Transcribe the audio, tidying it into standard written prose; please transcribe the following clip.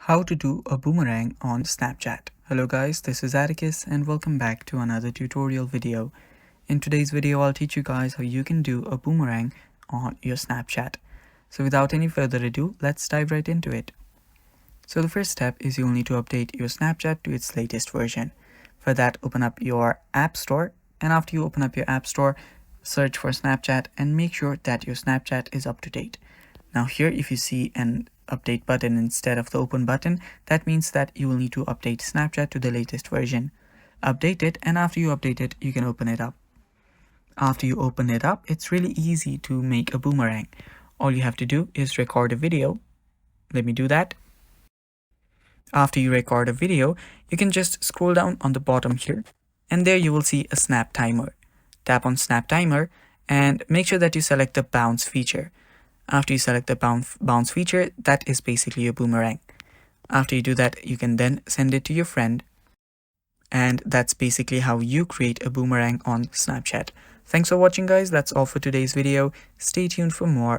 How to do a boomerang on Snapchat. Hello guys, this is Atticus and welcome back to another tutorial video. In today's video, I'll teach you guys how you can do a boomerang on your Snapchat. So without any further ado, let's dive right into it. So the first step is you'll need to update your Snapchat to its latest version. For that, open up your App Store, and after you open up your App Store, search for Snapchat and make sure that your Snapchat is up to date. Now here, if you see an update button instead of the open button, that means that you will need to update Snapchat to the latest version. Update it, and after you update it, you can open it up. After you open it up, it's really easy to make a boomerang. All you have to do is record a video. Let me do that. After you record a video, you can just scroll down on the bottom here, and there you will see a snap timer. Tap on snap timer and make sure that you select the bounce feature. After you select the bounce feature, that is basically a boomerang. After you do that, you can then send it to your friend. And that's basically how you create a boomerang on Snapchat. Thanks for watching guys. That's all for today's video. Stay tuned for more.